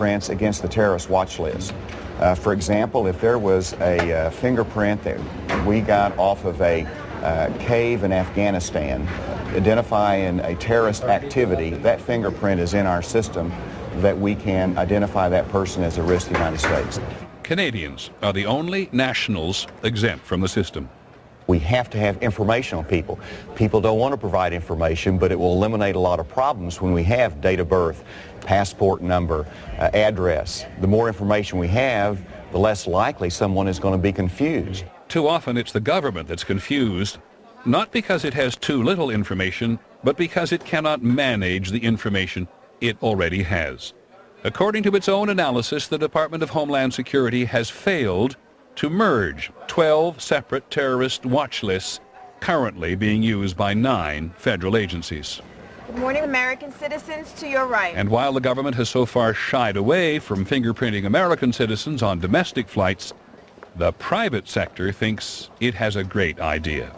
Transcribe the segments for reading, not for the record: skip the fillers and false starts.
fingerprints against the terrorist watch list. For example, if there was a fingerprint that we got off of a cave in Afghanistan identifying a terrorist activity, that fingerprint is in our system that we can identify that person as a risk to the United States. Canadians are the only nationals exempt from the system. We have to have information on people. People don't want to provide information, but it will eliminate a lot of problems when we have date of birth, passport number, address. The more information we have, the less likely someone is going to be confused. Too often it's the government that's confused, not because it has too little information, but because it cannot manage the information it already has. According to its own analysis, the Department of Homeland Security has failed to merge 12 separate terrorist watch lists currently being used by 9 federal agencies. Good morning, American citizens, to your right. And while the government has so far shied away from fingerprinting American citizens on domestic flights, the private sector thinks it has a great idea.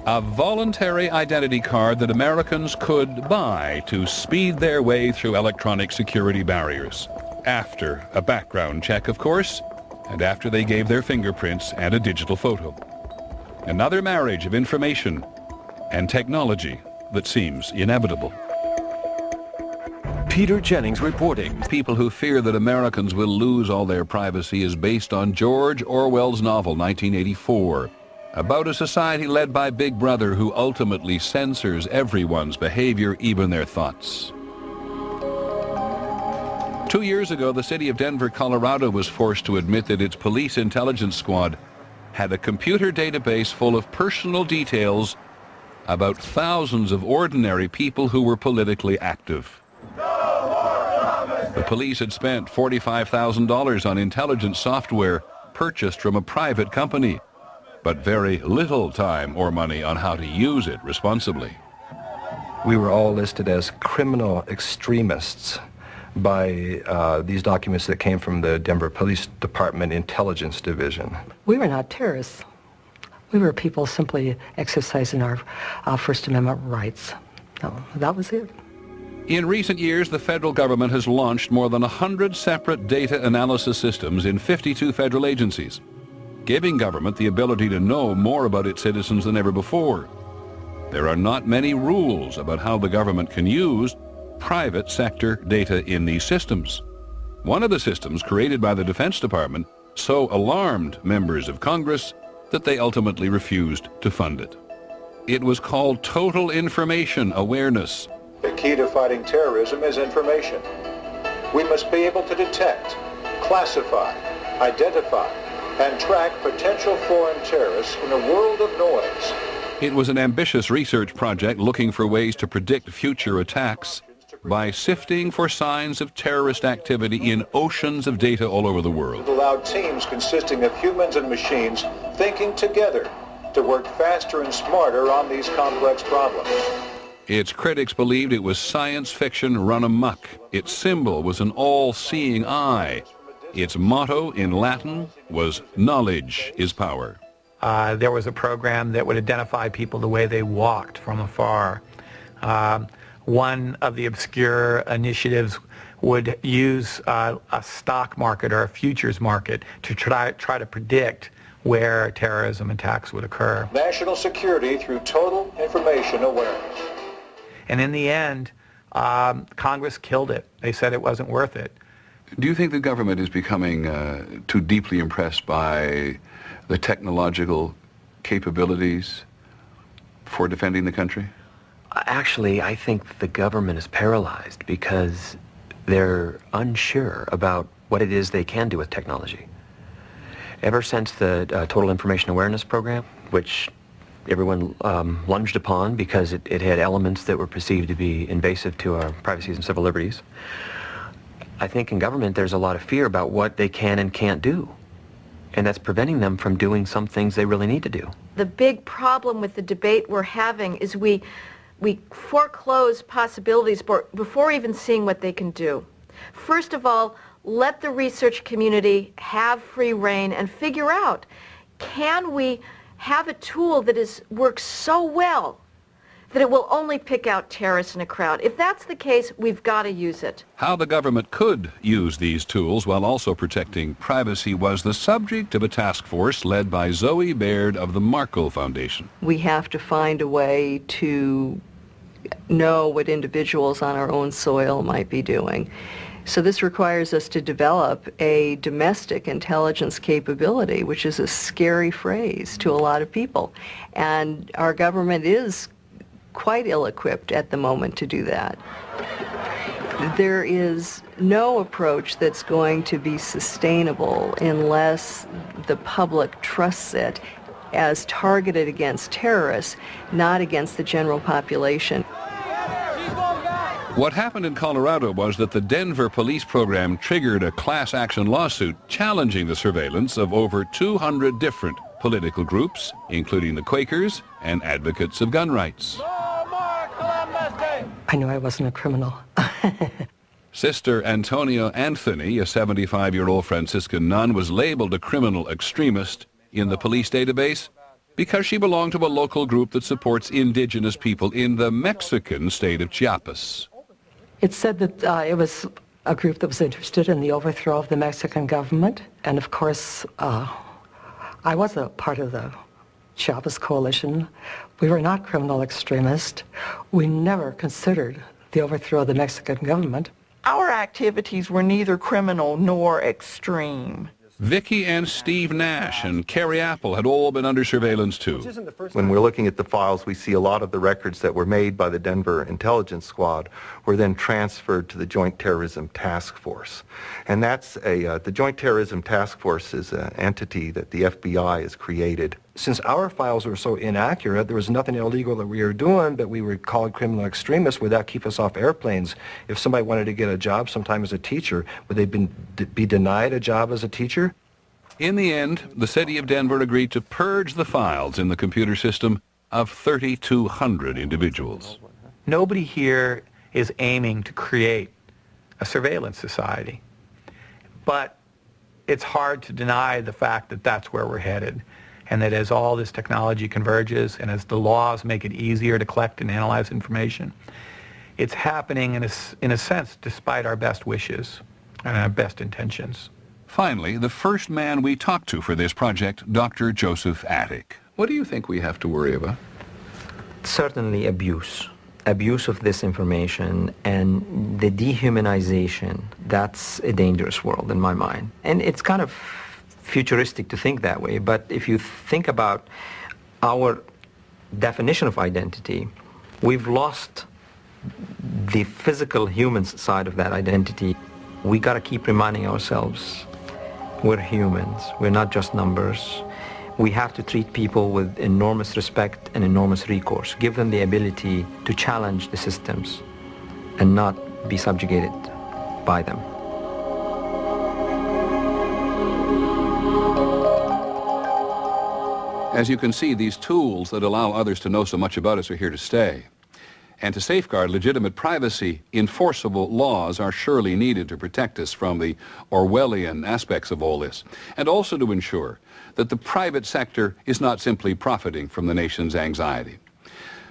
A voluntary identity card that Americans could buy to speed their way through electronic security barriers. After a background check, of course, and after they gave their fingerprints and a digital photo. Another marriage of information and technology that seems inevitable. Peter Jennings reporting. People who fear that Americans will lose all their privacy is based on George Orwell's novel 1984, about a society led by Big Brother who ultimately censors everyone's behavior, even their thoughts. 2 years ago, the city of Denver, Colorado was forced to admit that its police intelligence squad had a computer database full of personal details about thousands of ordinary people who were politically active. The police had spent $45,000 on intelligence software purchased from a private company, but very little time or money on how to use it responsibly. We were all listed as criminal extremists by these documents that came from the Denver Police Department Intelligence Division. We were not terrorists. We were people simply exercising our First Amendment rights. No, that was it. In recent years, the federal government has launched more than 100 separate data analysis systems in 52 federal agencies, giving government the ability to know more about its citizens than ever before. There are not many rules about how the government can use private sector data in these systems. One of the systems created by the Defense Department so alarmed members of Congress that they ultimately refused to fund it. It was called Total Information Awareness. The key to fighting terrorism is information. We must be able to detect, classify, identify, and track potential foreign terrorists in a world of noise. It was an ambitious research project looking for ways to predict future attacks by sifting for signs of terrorist activity in oceans of data all over the world. It allowed teams consisting of humans and machines thinking together to work faster and smarter on these complex problems. Its critics believed it was science fiction run amok. Its symbol was an all-seeing eye. Its motto in Latin was knowledge is power. There was a program that would identify people the way they walked from afar. One of the obscure initiatives would use a stock market or a futures market to try to predict where terrorism attacks would occur. National security through total information awareness. And in the end, Congress killed it. They said it wasn't worth it. Do you think the government is becoming too deeply impressed by the technological capabilities for defending the country? Actually, I think the government is paralyzed because they're unsure about what it is they can do with technology. Ever since the Total Information Awareness Program, which everyone lunged upon because it had elements that were perceived to be invasive to our privacies and civil liberties, I think in government there's a lot of fear about what they can and can't do. And that's preventing them from doing some things they really need to do. The big problem with the debate we're having is we foreclose possibilities before even seeing what they can do. First of all, let the research community have free rein and figure out, can we have a tool that works so well that it will only pick out terrorists in a crowd. If that's the case, we've got to use it. How the government could use these tools while also protecting privacy was the subject of a task force led by Zoe Baird of the Markle Foundation. We have to find a way to know what individuals on our own soil might be doing. So this requires us to develop a domestic intelligence capability, which is a scary phrase to a lot of people. And our government is quite ill-equipped at the moment to do that. There is no approach that's going to be sustainable unless the public trusts it as targeted against terrorists, not against the general population. What happened in Colorado was that the Denver police program triggered a class action lawsuit challenging the surveillance of over 200 different political groups, including the Quakers and advocates of gun rights. I knew I wasn't a criminal. Sister Antonia Anthony, a 75-year-old Franciscan nun, was labeled a criminal extremist in the police database because she belonged to a local group that supports indigenous people in the Mexican state of Chiapas. It said that it was a group that was interested in the overthrow of the Mexican government. And of course, I was a part of the Chiapas coalition. We were not criminal extremists. We never considered the overthrow of the Mexican government. Our activities were neither criminal nor extreme. Vicki and Steve Nash and Carrie Apple had all been under surveillance too. When we're looking at the files, we see a lot of the records that were made by the Denver Intelligence Squad were then transferred to the Joint Terrorism Task Force. And that's the Joint Terrorism Task Force is an entity that the FBI has created. Since our files were so inaccurate, there was nothing illegal that we were doing, but we were called criminal extremists. Would that keep us off airplanes? If somebody wanted to get a job sometime as a teacher, would they be denied a job as a teacher? In the end, the city of Denver agreed to purge the files in the computer system of 3,200 individuals. Nobody here is aiming to create a surveillance society. But it's hard to deny the fact that that's where we're headed. And that as all this technology converges and as the laws make it easier to collect and analyze information, it's happening in a sense despite our best wishes and our best intentions. Finally, the first man we talked to for this project, Dr. Joseph Attic. What do you think we have to worry about? Certainly abuse of this information and the dehumanization. That's a dangerous world in my mind. And it's kind of futuristic to think that way, but if you think about our definition of identity, we've lost the physical human side of that identity. We got to keep reminding ourselves we're humans, we're not just numbers. We have to treat people with enormous respect and enormous recourse, give them the ability to challenge the systems and not be subjugated by them. As you can see, these tools that allow others to know so much about us are here to stay. And to safeguard legitimate privacy, enforceable laws are surely needed to protect us from the Orwellian aspects of all this, and also to ensure that the private sector is not simply profiting from the nation's anxiety.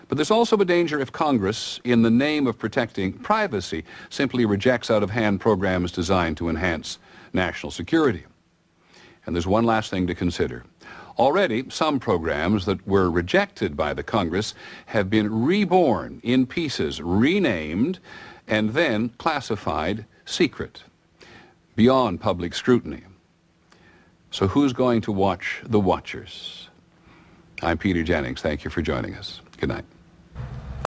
But there's also a danger if Congress, in the name of protecting privacy, simply rejects out-of-hand programs designed to enhance national security. And there's one last thing to consider. Already, some programs that were rejected by the Congress have been reborn in pieces, renamed, and then classified secret, beyond public scrutiny. So who's going to watch the watchers? I'm Peter Jennings. Thank you for joining us. Good night.